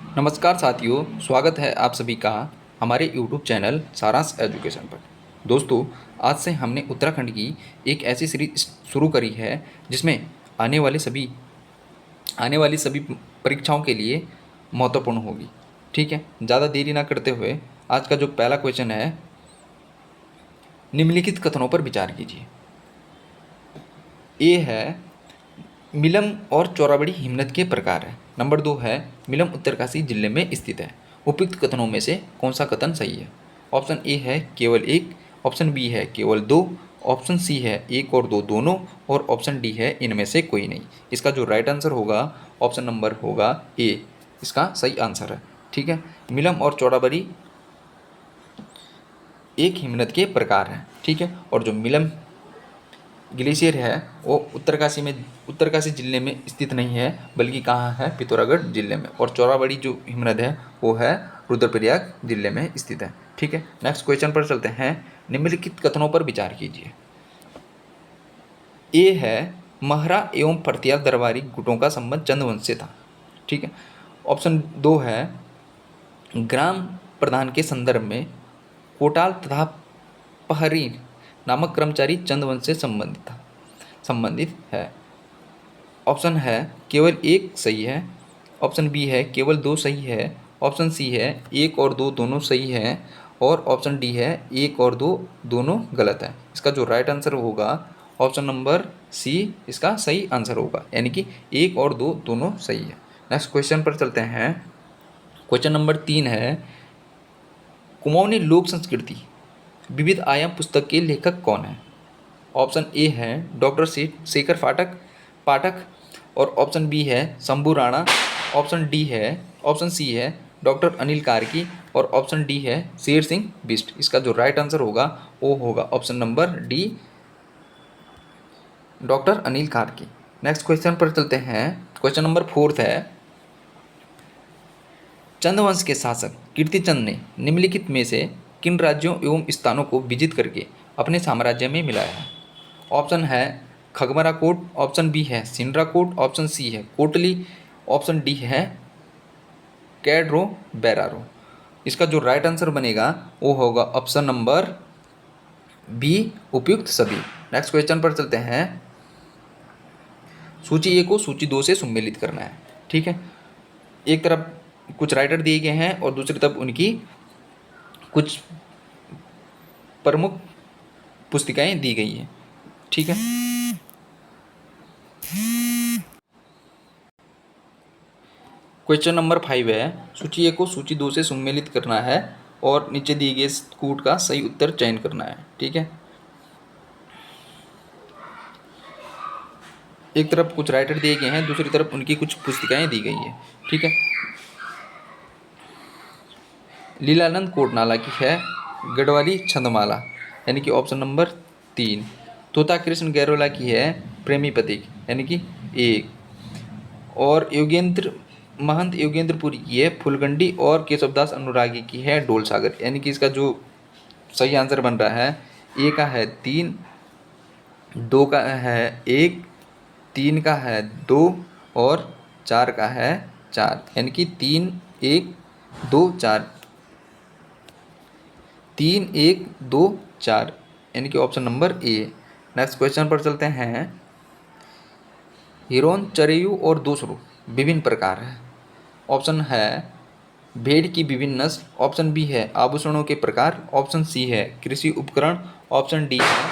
नमस्कार साथियों, स्वागत है आप सभी का हमारे YouTube चैनल सारांश एजुकेशन पर। दोस्तों, आज से हमने उत्तराखंड की एक ऐसी सीरीज शुरू करी है जिसमें आने वाली सभी परीक्षाओं के लिए महत्वपूर्ण होगी। ठीक है, ज़्यादा देरी ना करते हुए आज का जो पहला क्वेश्चन है, निम्नलिखित कथनों पर विचार कीजिए। ए है मिलम और चौराबड़ी हिमनद के प्रकार है। नंबर 2 है मिलम उत्तरकाशी जिले में स्थित है। उपयुक्त कथनों में से कौन सा कथन सही है? ऑप्शन ए है केवल एक, ऑप्शन बी है केवल दो, ऑप्शन सी है एक और दो दोनों, और ऑप्शन डी है इनमें से कोई नहीं। इसका जो राइट आंसर होगा ऑप्शन नंबर होगा ए, इसका सही आंसर है। ठीक है, मिलम और चौराबड़ी एक हिमनद के प्रकार हैं। ठीक है, और जो मिलम ग्लेशियर है वो उत्तरकाशी जिले में स्थित नहीं है, बल्कि कहाँ है? पिथौरागढ़ जिले में। और चौराबड़ी जो हिमनद है वो है रुद्रप्रयाग जिले में स्थित है। ठीक है, नेक्स्ट क्वेश्चन पर चलते हैं। निम्नलिखित कथनों पर विचार कीजिए। ए है महरा एवं फरतिया दरबारी गुटों का संबंध चंदवंश से था। ठीक है, ऑप्शन 2 है ग्राम प्रधान के संदर्भ में कोटाल तथा पहरी नामक कर्मचारी चंदवंश से संबंधित है। ऑप्शन है केवल एक सही है, ऑप्शन बी है केवल दो सही है, ऑप्शन सी है एक और दो दोनों सही है, और ऑप्शन डी है एक और दो दोनों गलत है। इसका जो राइट आंसर होगा ऑप्शन नंबर सी, इसका सही आंसर होगा, यानी कि एक और दो दोनों सही है। नेक्स्ट क्वेश्चन पर चलते हैं। क्वेश्चन नंबर 3 है कुमाऊनी लोक संस्कृति विविध आयाम पुस्तक के लेखक कौन है? ऑप्शन ए है डॉक्टर शेखर पाठक, और ऑप्शन बी है शंभू राणा, ऑप्शन सी है डॉक्टर अनिल कार्की, और ऑप्शन डी है शेर सिंह बिष्ट। इसका जो राइट आंसर होगा वो होगा option number D, doctor Anil Karki. Next question पर चलते हैं। क्वेश्चन नंबर 4 है चंदवंश के शासक कीर्तिचंद ने निम्नलिखित में से किन राज्यों एवं स्थानों को विजित करके अपने साम्राज्य में मिलाया है? ऑप्शन है खगमरा कोट, ऑप्शन बी है सिंड्रा कोट, ऑप्शन सी है कोटली, ऑप्शन डी है कैड्रो बेरारो। इसका जो राइट आंसर बनेगा वो होगा ऑप्शन नंबर बी, उपयुक्त सभी। नेक्स्ट क्वेश्चन पर चलते हैं। सूची ए को सूची 2 से सम्मिलित करना है। ठीक है, एक तरफ कुछ राइटर दिए गए हैं और दूसरी तरफ उनकी कुछ प्रमुख पुस्तिकाएं दी गई हैं। ठीक है, क्वेश्चन नंबर 5 है सूची ए को सूची 2 से सम्मिलित करना है और नीचे दिए गए कूट का सही उत्तर चयन करना है। ठीक है, एक तरफ कुछ राइटर दिए गए हैं, दूसरी तरफ उनकी कुछ पुस्तिकाएं दी गई है। ठीक है, लीलानंद कोटनाला की है गढ़वाली छंदमाला, यानी कि ऑप्शन नंबर 3। तोता कृष्ण गैरोला की है प्रेमी प्रतीक, यानी कि 1। और महंत योगेंद्रपुरी की है फुलगंडी, और केशवदास अनुरागी की है डोल सागर, यानी कि इसका जो सही आंसर बन रहा है ए का है 3, 2 का है 1, 3 का है 2, और 4 का है 4, यानी कि 3 1 2 4, 3 1 2 4, यानी कि option number A. Next question पर चलते हैं। हिरोन, चरेयू और दूसरू विभिन्न प्रकार है। ऑप्शन है भेड़ की विभिन्न नस्ल, ऑप्शन बी है आभूषणों के प्रकार, ऑप्शन सी है कृषि उपकरण, ऑप्शन डी है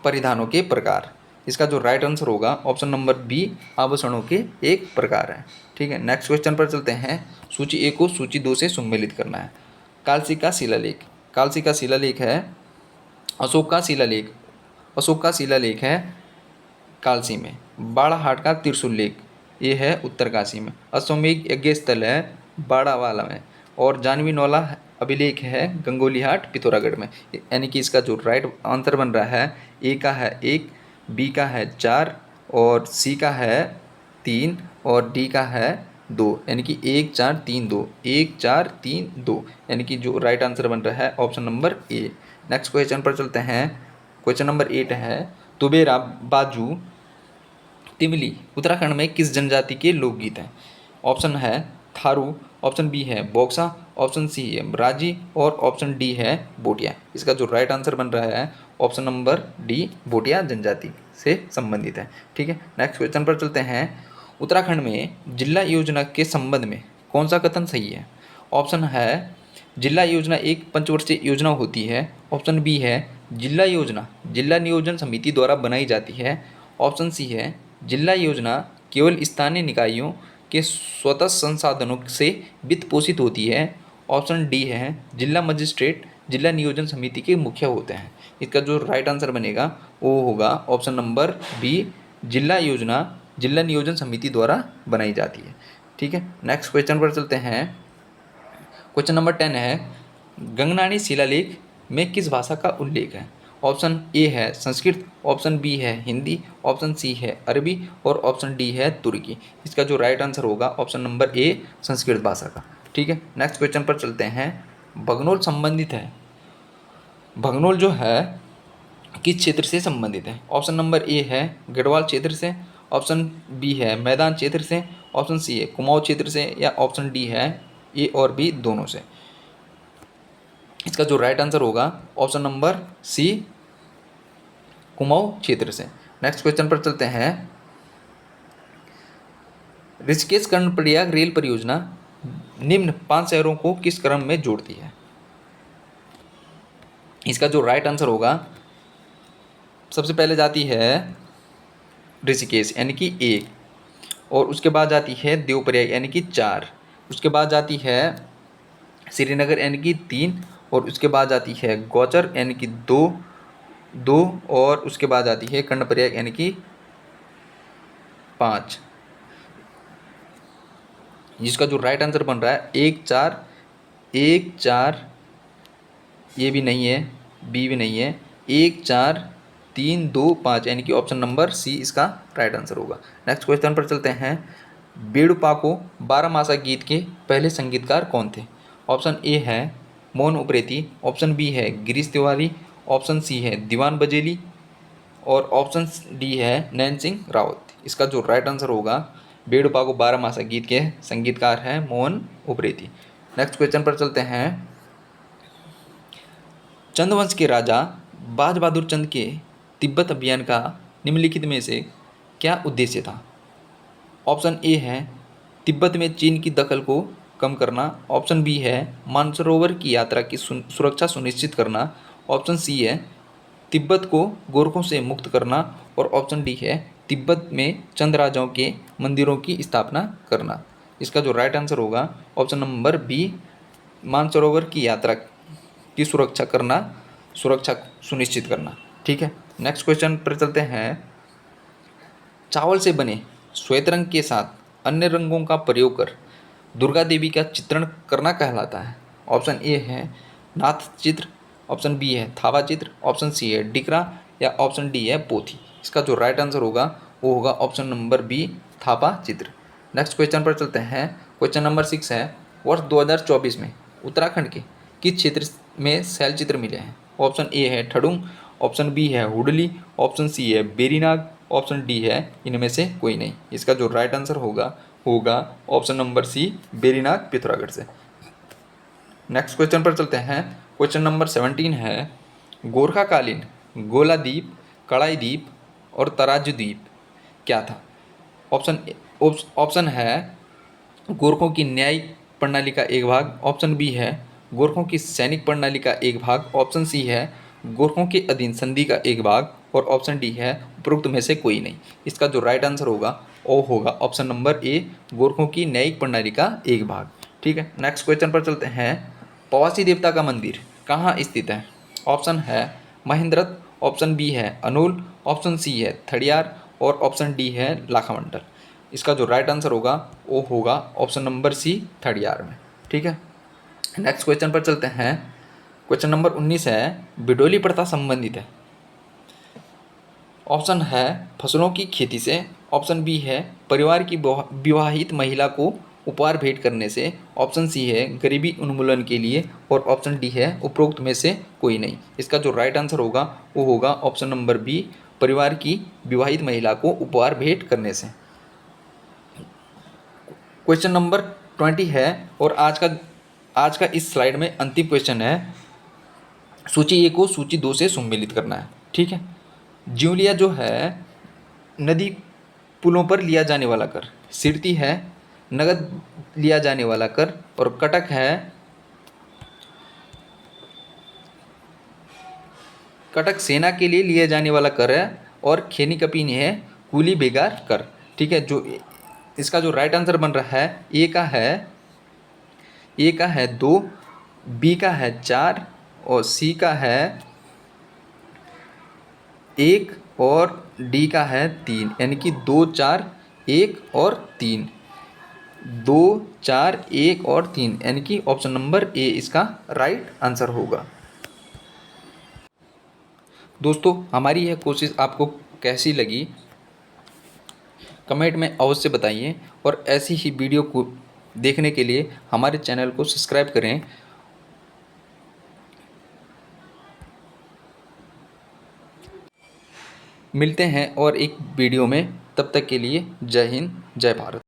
परिधानों के प्रकार। इसका जो राइट आंसर होगा ऑप्शन नंबर बी, आभूषणों के एक प्रकार है। ठीक है, नेक्स्ट क्वेश्चन पर चलते हैं। सूची ए को सूची 2 से सम्मिलित करना है। कालसी का शिलालेख है अशोक का शिलालेख है कालसी में। बाड़ाहाट का त्रिशूल लेख ये है उत्तरकाशी में। अश्वमेध यज्ञ स्थल है बाड़ावाला में, और जानवी नौला अभिलेख है गंगोलीहाट पिथौरागढ़ में। यानी कि इसका जो राइट आंसर बन रहा है ए का है 1, बी का है 4, और सी का है 3, और डी का है 2, यानी कि 1 4 3 2, 1 4 3 2, यानी कि जो राइट आंसर बन रहा है option number A. Next question पर चलते हैं। क्वेश्चन नंबर 8 है तुबेरा बाजू तिमली उत्तराखंड में किस जनजाति के लोकगीत हैं? ऑप्शन है थारू, ऑप्शन बी है बोक्सा, ऑप्शन सी है राजी और ऑप्शन डी है भोटिया। इसका जो राइट आंसर बन रहा है ऑप्शन नंबर डी, भोटिया जनजाति से संबंधित है। ठीक है, नेक्स्ट क्वेश्चन पर चलते हैं। उत्तराखंड में जिला योजना के संबंध में कौन सा कथन सही है? ऑप्शन है जिला योजना एक पंचवर्षीय योजना होती है, ऑप्शन बी है जिला योजना जिला नियोजन समिति द्वारा बनाई जाती है, ऑप्शन सी है जिला योजना केवल स्थानीय निकायों के स्वतः संसाधनों से वित्त पोषित होती है, ऑप्शन डी है जिला मजिस्ट्रेट जिला नियोजन समिति के मुखिया होते हैं। इसका जो राइट आंसर बनेगा वो होगा ऑप्शन नंबर बी, जिला योजना जिला नियोजन समिति द्वारा बनाई जाती है। ठीक है, नेक्स्ट क्वेश्चन पर चलते हैं। क्वेश्चन नंबर 10 है, गंगनानी शिलालेख में किस भाषा का उल्लेख है? ऑप्शन ए है संस्कृत, ऑप्शन बी है हिंदी, ऑप्शन सी है अरबी और ऑप्शन डी है तुर्की। इसका जो राइट आंसर होगा ऑप्शन नंबर ए, संस्कृत भाषा का। ठीक है, नेक्स्ट क्वेश्चन पर चलते हैं। भगनोल संबंधित है, भगनोल जो है किस क्षेत्र से संबंधित है? ऑप्शन नंबर ए है गढ़वाल क्षेत्र से, ऑप्शन बी है मैदान क्षेत्र से, ऑप्शन सी है कुमाऊं क्षेत्र से या ऑप्शन डी है ए और बी दोनों से। इसका जो राइट आंसर होगा ऑप्शन नंबर सी, कुमाऊं क्षेत्र से। नेक्स्ट क्वेश्चन पर चलते हैं। ऋषिकेश कर्णप्रयाग रेल परियोजना निम्न 5 शहरों को किस क्रम में जोड़ती है? इसका जो राइट आंसर होगा, सबसे पहले जाती है ऋषिकेश यानी कि 1, और उसके बाद जाती है देवप्रयाग यानी कि 4, उसके बाद जाती है श्रीनगर यानी कि 3, और उसके बाद जाती है गौचर यानी कि 2, और उसके बाद आती है कर्णप्रयाग यानी कि 5। जिसका जो राइट आंसर बन रहा है 1 4 ये भी नहीं है, बी भी नहीं है, 1 4 3 2 5 यानी कि ऑप्शन नंबर सी इसका राइट आंसर होगा। नेक्स्ट क्वेश्चन पर चलते हैं। बेड़ुपाको 12 मासा गीत के पहले संगीतकार कौन थे? ऑप्शन ए है मोहन उप्रेती, ऑप्शन बी है गिरीश तिवारी, ऑप्शन सी है दीवान बजेली और ऑप्शन डी है नैन सिंह रावत। इसका जो राइट आंसर होगा, बेड़ुपाको 12 मासा गीत के संगीतकार हैं मोहन उप्रेती। नेक्स्ट क्वेश्चन पर चलते हैं। चंदवंश के राजा बाज बहादुर चंद के तिब्बत अभियान का निम्नलिखित में से क्या उद्देश्य था? ऑप्शन ए है तिब्बत में चीन की दखल को कम करना, ऑप्शन बी है मानसरोवर की यात्रा की सुरक्षा सुनिश्चित करना, ऑप्शन सी है तिब्बत को गोरखों से मुक्त करना और ऑप्शन डी है तिब्बत में चंद राजाओं के मंदिरों की स्थापना करना। इसका जो राइट आंसर होगा ऑप्शन नंबर बी, मानसरोवर की यात्रा की सुरक्षा सुनिश्चित करना। ठीक है, नेक्स्ट क्वेश्चन पर चलते हैं। चावल से बने श्वेत रंग के साथ अन्य रंगों का प्रयोग कर दुर्गा देवी का चित्रण करना कहलाता है। ऑप्शन ए है नाथ चित्र, ऑप्शन बी है थावा चित्र, ऑप्शन सी है डिकरा या ऑप्शन डी है पोथी। इसका जो राइट आंसर होगा वो होगा ऑप्शन नंबर बी, थापा चित्र। नेक्स्ट क्वेश्चन पर चलते हैं। क्वेश्चन नंबर 6 है, वर्ष 2024 में उत्तराखंड के किस क्षेत्र में शैल चित्र मिले हैं? ऑप्शन ए है ठडुंग, ऑप्शन बी है हुडली, ऑप्शन सी है बेरीनाग, ऑप्शन डी है इनमें से कोई नहीं। इसका जो राइट आंसर होगा option number C, Berinag Pithoragarh से। नेक्स्ट क्वेश्चन पर चलते हैं। क्वेश्चन नंबर 17 है, गोरखाकालीन गोला द्वीप, कड़ाई द्वीप और तराजू द्वीप क्या था? ऑप्शन है गोरखों की न्यायिक प्रणाली का एक भाग, ऑप्शन बी है गोरखों की सैनिक प्रणाली का एक भाग, ऑप्शन सी है गोरखों के अधीन संधि का एक भाग और ऑप्शन डी है उपरोक्त में से कोई नहीं। इसका जो राइट आंसर होगा वो होगा ऑप्शन नंबर ए, गोरखों की न्यायिक प्रणाली का एक भाग। ठीक है, नेक्स्ट क्वेश्चन पर चलते हैं। पवासी देवता का मंदिर कहाँ स्थित है? ऑप्शन है महेंद्रत, ऑप्शन बी है अनूल, ऑप्शन सी है थड़ियार और ऑप्शन डी है लाखामंडल। इसका जो राइट आंसर होगा वो होगा ऑप्शन नंबर सी, थड़ियार में। ठीक है, नेक्स्ट क्वेश्चन पर चलते हैं। क्वेश्चन नंबर 19 है, बिडोली प्रथा संबंधित है। ऑप्शन है फसलों की खेती से, ऑप्शन बी है परिवार की विवाहित महिला को उपहार भेंट करने से, ऑप्शन सी है गरीबी उन्मूलन के लिए और ऑप्शन डी है उपरोक्त में से कोई नहीं। इसका जो राइट आंसर होगा वो होगा ऑप्शन नंबर बी, परिवार की विवाहित महिला को उपहार भेंट करने से। क्वेश्चन नंबर 20 है और आज का इस स्लाइड में अंतिम क्वेश्चन है। सूची ए को सूची 2 से सम्मिलित करना है। ठीक है। ज्यों लिया जो है नदी पुलों पर लिया जाने वाला कर, सिरती है नगद लिया जाने वाला कर, और कटक सेना के लिए लिया जाने वाला कर है, और खेनी कपीनी है कूली बेगार कर। ठीक है। जो इसका जो राइट आंसर बन रहा है, ए का है 2, बी का है 4 और सी का है 1 और डी का है 3, यानी कि 2 4 1 और 3, 2 4 1 और 3, यानी कि ऑप्शन नंबर ए इसका राइट आंसर होगा। दोस्तों, हमारी यह कोशिश आपको कैसी लगी कमेंट में अवश्य बताइए, और ऐसी ही वीडियो को देखने के लिए हमारे चैनल को सब्सक्राइब करें। मिलते हैं और एक वीडियो में, तब तक के लिए जय हिंद जय भारत।